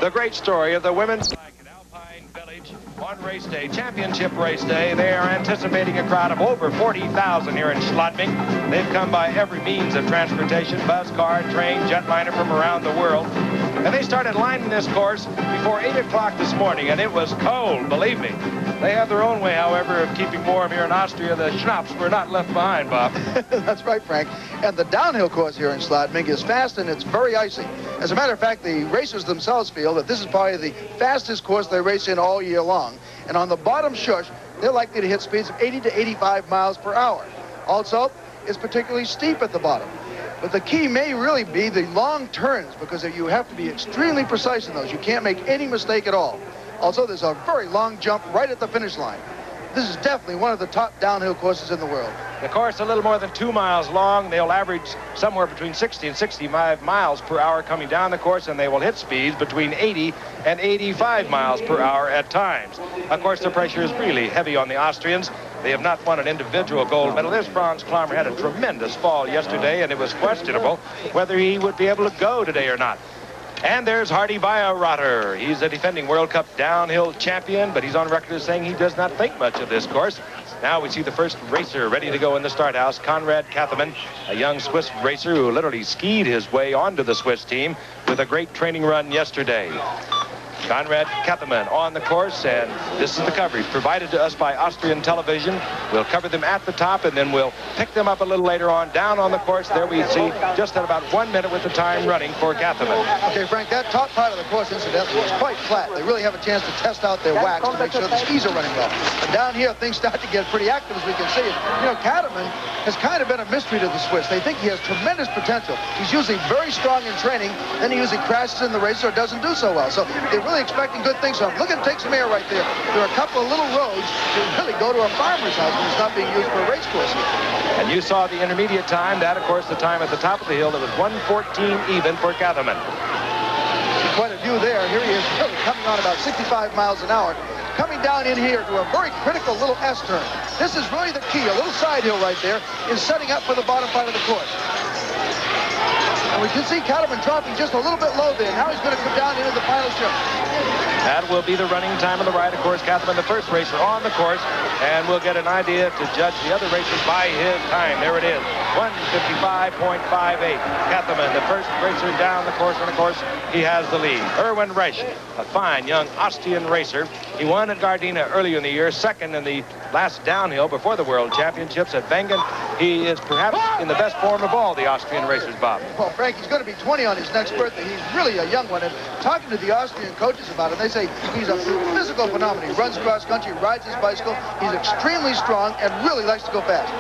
the great story of the women's bike at Alpine Village on race day, championship race day. They are anticipating a crowd of over 40,000 here in Schladming. They've come by every means of transportation, bus, car, train, jetliner from around the world. And they started lining this course before 8 o'clock this morning, and it was cold, believe me. They have their own way, however, of keeping warm here in Austria. The schnapps were not left behind, Bob. That's right, Frank. And the downhill course here in Schladming is fast and it's very icy. As a matter of fact, the racers themselves feel that this is probably the fastest course they race in all year long. And on the bottom shush, they're likely to hit speeds of 80 to 85 miles per hour. Also, it's particularly steep at the bottom. But the key may really be the long turns, because you have to be extremely precise in those. You can't make any mistake at all. Also, there's a very long jump right at the finish line. This is definitely one of the top downhill courses in the world. The course a little more than 2 miles long. They'll average somewhere between 60 and 65 miles per hour coming down the course, and they will hit speeds between 80 and 85 miles per hour at times. Of course, the pressure is really heavy on the Austrians. They have not won an individual gold medal. This Franz Klammer had a tremendous fall yesterday, and it was questionable whether he would be able to go today or not. And there's Hardy Biorotter. He's a defending World Cup downhill champion, but he's on record as saying he does not think much of this course. Now we see the first racer ready to go in the start house, Konrad Kathemann, a young Swiss racer who literally skied his way onto the Swiss team with a great training run yesterday. Konrad Kathemann on the course, and this is the coverage provided to us by Austrian television. We'll cover them at the top, and then we'll pick them up a little later on down on the course. There we see just at about 1 minute with the time running for Kathemann. Okay, Frank, that top part of the course, incidentally, is quite flat. They really have a chance to test out their wax to make sure the skis are running well. And down here, things start to get pretty active, as we can see. You know, Kathemann has kind of been a mystery to the Swiss. They think he has tremendous potential. He's usually very strong in training, then he usually crashes in the race or doesn't do so well. So they're really expecting good things from him. Look at him take some air right there. There are a couple of little roads that really go to a farmer's house when it's not being used for a race course here. And you saw the intermediate time. That, of course, the time at the top of the hill. That was 1:14 even for Kathemann. Quite a view there. Here he is really coming on about 65 miles an hour. Coming down in here to a very critical little S-turn. This is really the key. A little side hill right there is setting up for the bottom part of the course. And we can see Kathemann dropping just a little bit low there. Now he's going to come down into the final strip. That will be the running time on the right. Of course, Kathemann, the first racer on the course, and we'll get an idea to judge the other racers by his time. There it is, 1:55.58. Kathemann, the first racer down the course, and of course, he has the lead. Erwin Resch, a fine young Austrian racer. He won at Gardena earlier in the year, second in the last downhill before the World Championships at Wengen. He is perhaps in the best form of all the Austrian racers, Bob. Well, Frank, he's going to be 20 on his next birthday. He's really a young one. And talking to the Austrian coaches about it, they say he's a physical phenomenon. He runs cross country, rides his bicycle. He's extremely strong and really likes to go fast.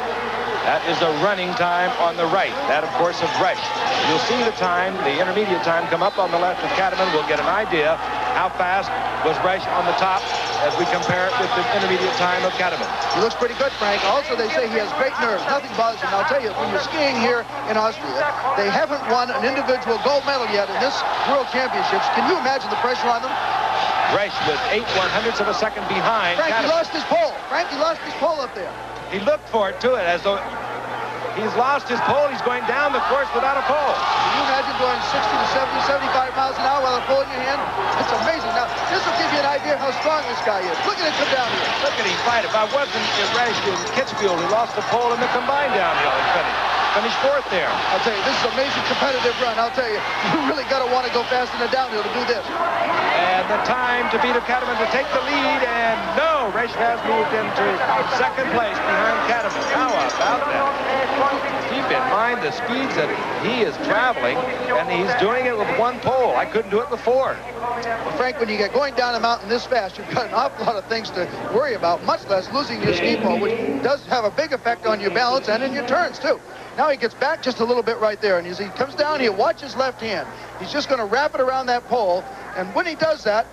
That is a running time on the right. That, of course, of Resch. You'll see the time, the intermediate time, come up on the left of Kathemann. We'll get an idea how fast was Resch on the top as we compare it with the intermediate time of Kathemann. He looks pretty good, Frank. Also, they say he has great nerves. Nothing bothers him. I'll tell you, when you're skiing here in Austria, they haven't won an individual gold medal yet in this World Championships. Can you imagine the pressure on them? Resch was 8/100ths of a second behind Frank, Kathemann. he lost his pole. Frank, he lost his pole up there. He looked for it, too, as though he's lost his pole. He's going down the course without a pole. Can you imagine going 60 to 70, 75 miles an hour with a pole in your hand? It's amazing. Now, this will give you an idea how strong this guy is. Look at him come down here. Look at him fight. If I wasn't Resch in Kitzbühel, who lost the pole in the combined downhill, he finished fourth there. I'll tell you, this is an amazing competitive run. I'll tell you, you really got to want to go fast in the downhill to do this. And the time to beat Kathemann to take the lead, and no, Resch has moved into second place behind Kathemann. How about that? Keep in mind the speeds that he is traveling, and he's doing it with one pole. I couldn't do it before. Well, Frank, when you get going down a mountain this fast, you've got an awful lot of things to worry about, much less losing your ski pole, which does have a big effect on your balance and in your turns, too. Now he gets back just a little bit right there, and as he comes down here, watch his left hand. He's just going to wrap it around that pole, and when he does that,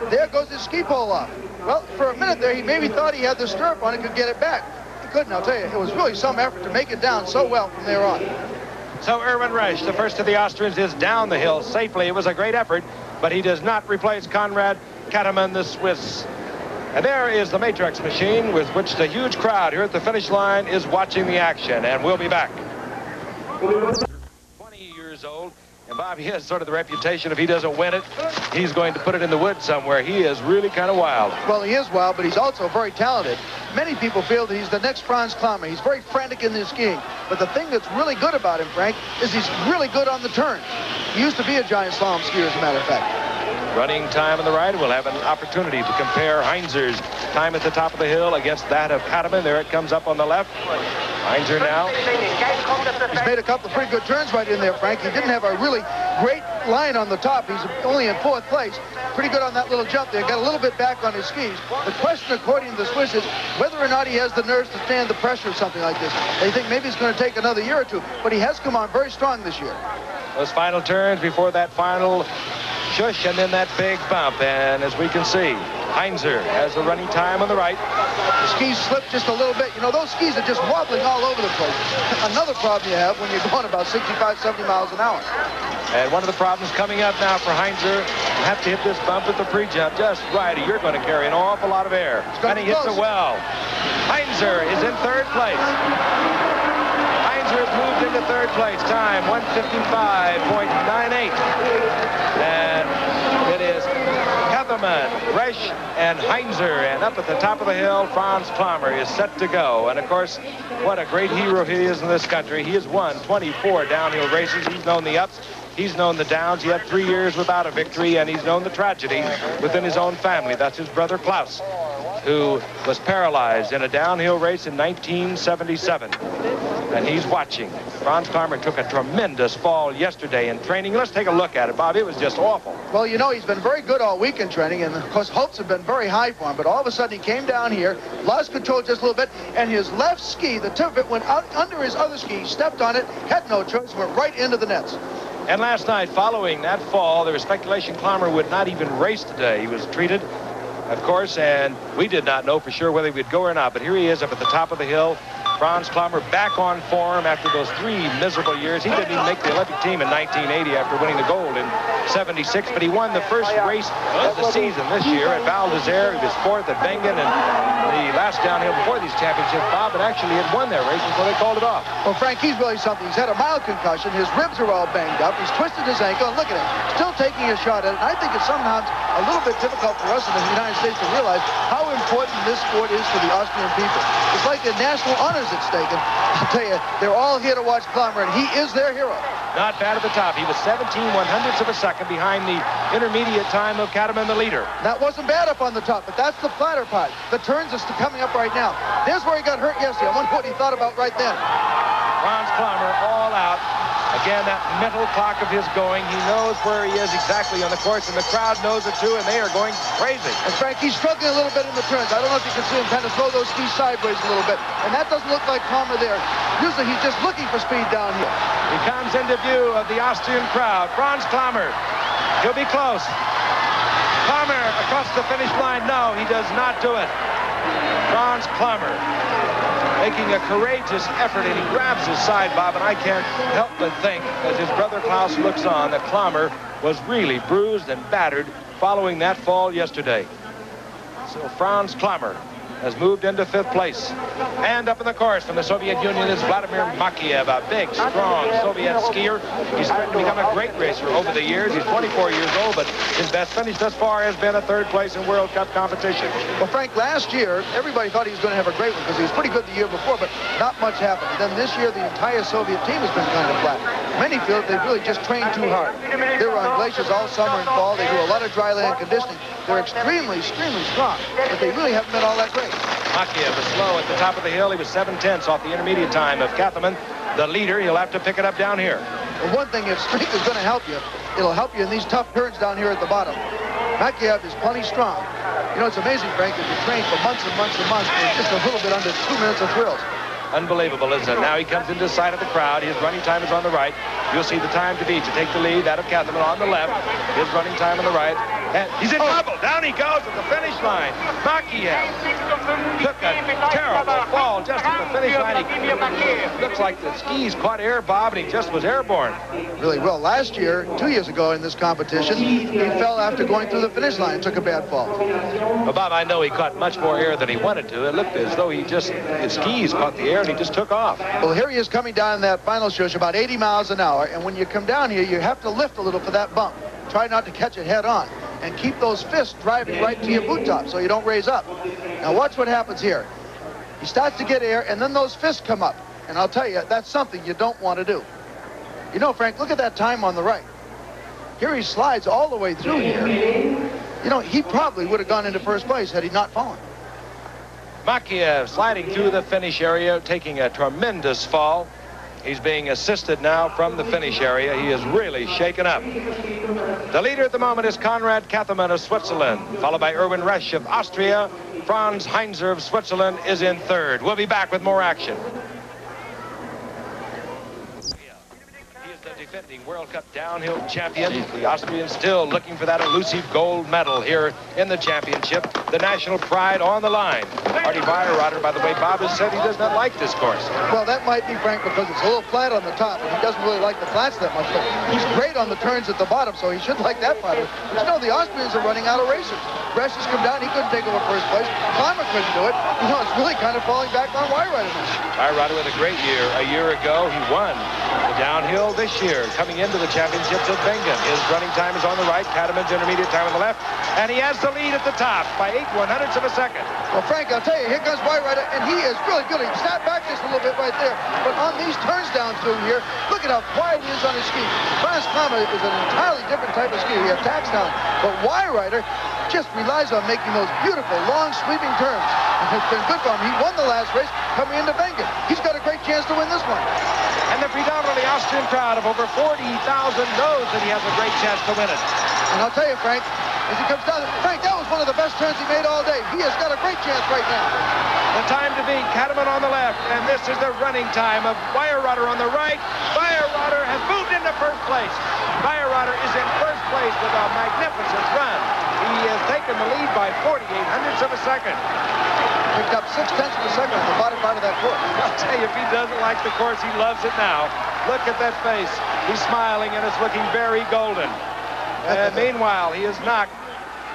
there goes his ski pole off. Well, for a minute there, he maybe thought he had the stirrup on and could get it back. He couldn't, I'll tell you. It was really some effort to make it down so well from there on. So Erwin Resch, the first of the Austrians, is down the hill safely. It was a great effort, but he does not replace Konrad Kathemann, the Swiss. And there is the Matrix machine with which the huge crowd here at the finish line is watching the action, and we'll be back. 20 years old. And Bob, he has sort of the reputation, if he doesn't win it, he's going to put it in the woods somewhere. He is really kind of wild. Well, he is wild, but he's also very talented. Many people feel that he's the next Franz Klammer. He's very frantic in his skiing. But the thing that's really good about him, Frank, is he's really good on the turn. He used to be a giant slalom skier, as a matter of fact. Running time on the right. We'll have an opportunity to compare Heinzer's time at the top of the hill against that of Katterman. There it comes up on the left. Heinzer now. He's made a couple of pretty good turns right in there, Frank. He didn't have a really great line on the top. He's only in 4th place. Pretty good on that little jump there. Got a little bit back on his skis. The question, according to the Swiss, is whether or not he has the nerves to stand the pressure of something like this. They think maybe it's going to take another year or two, but he has come on very strong this year. Those final turns before that final shush and then that big bump. And as we can see, Heinzer has a running time on the right. The skis slip just a little bit. You know, those skis are just wobbling all over the place. Another problem you have when you're going about 65, 70 miles an hour. And one of the problems coming up now for Heinzer, you have to hit this bump at the pre-jump just right, or you're going to carry an awful lot of air. And he hits it well. Heinzer is in 3rd place. Heinzer has moved into 3rd place. Time 1:55.98. And it is Katterman, Resch, and Heinzer. And up at the top of the hill, Franz Klammer is set to go. And of course, what a great hero he is in this country. He has won 24 downhill races. He's known the ups. He's known the downs. He had 3 years without a victory, and he's known the tragedy within his own family. That's his brother Klaus, who was paralyzed in a downhill race in 1977. And he's watching. Franz Klammer took a tremendous fall yesterday in training. Let's take a look at it, Bob. It was just awful. Well, you know, he's been very good all week in training, and of course hopes have been very high for him. But all of a sudden he came down here, lost control just a little bit, and his left ski, the tip of it, went out under his other ski. He stepped on it, had no choice, went right into the nets. And last night, following that fall, there was speculation Klammer would not even race today. He was treated, of course, and we did not know for sure whether he would go or not. But here he is up at the top of the hill. Franz Klammer back on form after those 3 miserable years. He didn't even make the Olympic team in 1980 after winning the gold in 76, but he won the first race of the season this year at Val d'Isère. He was 4th at Wengen, and the last downhill before these championships, Bob had actually had won that race before they called it off. Well, Frank, he's really something. He's had a mild concussion. His ribs are all banged up. He's twisted his ankle, and look at him, still taking a shot at it. And I think it's sometimes a little bit difficult for us in the United States to realize how important this sport is for the Austrian people. It's like the national honors at stake. And I'll tell you, they're all here to watch Klammer, and he is their hero. Not bad at the top. He was 17/100ths of a second behind the intermediate time of Katterman, the leader. That wasn't bad up on the top, but that's the flatter part. The turns are coming up right now. There's where he got hurt yesterday. I wonder what he thought about right then. Franz Klammer all out. Again, that mental clock of his going. He knows where he is exactly on the course, and the crowd knows it too, and they are going crazy. And Frank, he's struggling a little bit in the turns. I don't know if you can see him kind of throw those skis sideways a little bit, and that doesn't look like Klammer there. Usually he's just looking for speed down here. He comes into view of the Austrian crowd. Franz Klammer, he'll be close. Klammer across the finish line. No, he does not do it. Franz Klammer making a courageous effort, and he grabs his side, Bob, and I can't help but think, as his brother Klaus looks on, that Klammer was really bruised and battered following that fall yesterday. So Franz Klammer has moved into 5th place. And up in the course from the Soviet Union is Vladimir Makiev, a big, strong Soviet skier. He's become a great racer over the years. He's 24 years old, but his best finish thus far has been a 3rd place in World Cup competition. Well, Frank, last year, everybody thought he was going to have a great one because he was pretty good the year before, but not much happened. And then this year, the entire Soviet team has been kind of flat. Many feel that they've really just trained too hard. They were on glaciers all summer and fall. They do a lot of dry land conditioning. They're extremely, extremely strong, but they really haven't been all that great. Makiev was slow at the top of the hill. He was 7/10 off the intermediate time of Katterman, the leader. He'll have to pick it up down here. Well, one thing, if strength is going to help you, it'll help you in these tough turns down here at the bottom. Makiev is plenty strong. You know, it's amazing, Frank, that you train for months and months and months for just a little bit under 2 minutes of thrills. Unbelievable, isn't it? Now he comes into the sight of the crowd. His running time is on the right. You'll see the time to beat to take the lead. That of Katterman on the left. His running time on the right. And he's in trouble. Down he goes at the finish line. Makiev took a terrible fall just at the finish line. He looks like the skis caught air, Bob, and he just was airborne. Really well. Last year, 2 years ago in this competition, he fell after going through the finish line and took a bad fall. Well, Bob, I know he caught much more air than he wanted to. It looked as though his skis caught the air and he just took off. Well, here he is coming down that final stretch about 80 miles an hour. And when you come down here, you have to lift a little for that bump. Try not to catch it head on. And keep those fists driving right to your boot top so you don't raise up. Now watch what happens here. He starts to get air, and then those fists come up. And I'll tell you, that's something you don't want to do. You know, Frank, look at that time on the right. Here he slides all the way through here. You know, he probably would have gone into first place had he not fallen. Makiev sliding through the finish area, taking a tremendous fall. He's being assisted now from the finish area. He is really shaken up. The leader at the moment is Konrad Kattermann of Switzerland, followed by Erwin Resch of Austria. Franz Heinzer of Switzerland is in third. We'll be back with more action. Defending World Cup downhill champion. The Austrians still looking for that elusive gold medal here in the championship. The national pride on the line. Hardy Weierother, by the way, Bob has said he does not like this course. Well, that might be, Frank, because it's a little flat on the top, and he doesn't really like the flats that much. But he's great on the turns at the bottom, so he should like that part of it. But you know, the Austrians are running out of racers. Resch has come down. He couldn't take over first place. Kleimer couldn't do it. You know, it's really kind of falling back on Weierother now. Weierother with a great year. A year ago, he won the downhill this year, coming into the championships at Wengen. His running time is on the right, Kattermann's intermediate time on the left, and he has the lead at the top by 8/100ths of a second. Well, Frank, I'll tell you, here comes Weierother, and he is really good. He snapped back just a little bit right there, but on these turns down through here, look at how quiet he is on his ski. Franz Kleimer is an entirely different type of ski. He attacks down, but Weierother just relies on making those beautiful, long, sweeping turns. And it's been good for him. He won the last race coming into Wengen. He's got a great chance to win this one. And the predominantly Austrian crowd of over 40,000 knows that he has a great chance to win it. And I'll tell you, Frank, as he comes down, Frank, that was one of the best turns he made all day. He has got a great chance right now. The time to beat, Kattermann on the left, and this is the running time of Weierother on the right. Weierother has moved into first place. Weierother is in first place with a magnificent run. He has taken the lead by 48/100ths of a second. Picked up 0.6 of a second on the bottom part of that course. I'll tell you, if he doesn't like the course, he loves it now. Look at that face. He's smiling, and it's looking very golden. And meanwhile, he has knocked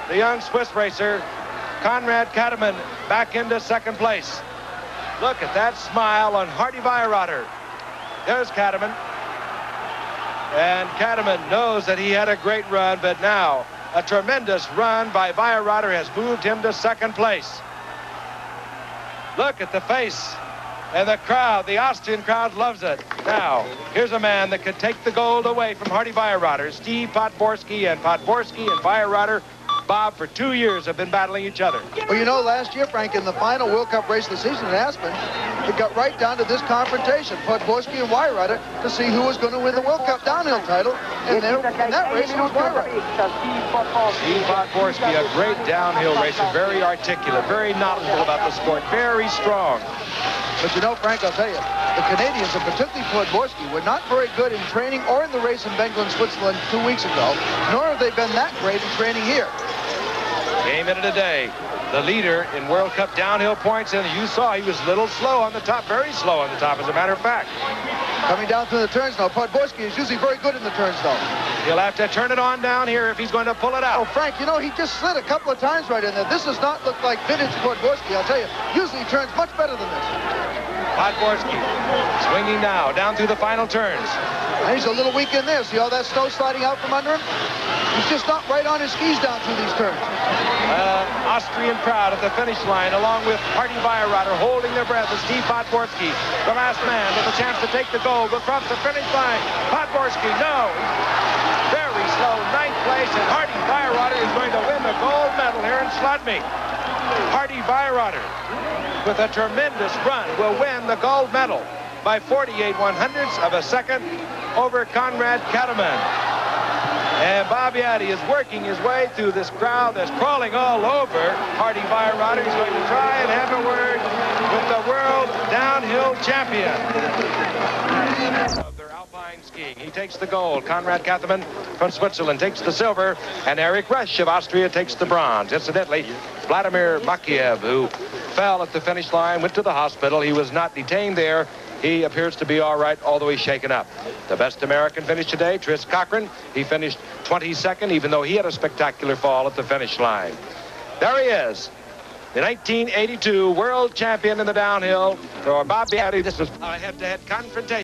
the young Swiss racer, Konrad Kattermann, back into second place. Look at that smile on Hardy Weierother. There's Kattermann. And Kattermann knows that he had a great run, but now a tremendous run by Weierother has moved him to second place. Look at the face. And the crowd, the Austrian crowd loves it. Now, here's a man that could take the gold away from Hardy Weierother. Steve Podborski and Weierother, Bob, for 2 years have been battling each other. Well, you know, last year, Frank, in the final World Cup race of the season in Aspen, it got right down to this confrontation, Podborski and Weierother, to see who was going to win the World Cup downhill title. And then in that race, it was Weierother. Steve Podborski, a great downhill racer, very articulate, very knowledgeable about the sport, very strong. But you know, Frank, I'll tell you, the Canadians, and particularly Podborski, were not very good in training or in the race in Wengen, Switzerland 2 weeks ago, nor have they been that great in training here. Game in today. The leader in World Cup downhill points, and you saw he was a little slow on the top, very slow on the top, as a matter of fact. Coming down through the turns now. Podborski is usually very good in the turns, though. He'll have to turn it on down here if he's going to pull it out. Oh, Frank, you know, he just slid a couple of times right in there. This does not look like vintage Podborski, I'll tell you. Usually he turns much better than this. Podborski swinging now down through the final turns. And he's a little weak in there. See all that snow sliding out from under him? He's just not right on his skis down through these turns. Austrian crowd at the finish line, along with Hardy Weierother holding their breath as Steve Podborski, the last man with a chance to take the gold, will cross the finish line. Podborski, no. Very slow, ninth place, and Hardy Weierother is going to win the gold medal here in Schladming. Hardy Weierother, with a tremendous run, will win the gold medal by 48/100ths of a second over Konrad Kattermann. And Bob Yaddy is working his way through this crowd that's crawling all over Hardy Weierother. He's going to try and have a word with the world downhill champion of their Alpine skiing. He takes the gold. Konrad Kattermann from Switzerland takes the silver, and Eric Resch of Austria takes the bronze. Incidentally, Vladimir Makiev, who fell at the finish line, went to the hospital. He was not detained there. He appears to be all right, although he's shaken up. The best American finish today, Tris Cochran. He finished 22nd, even though he had a spectacular fall at the finish line. There he is, the 1982 world champion in the downhill for Bob Beatty. This was a head-to-head confrontation.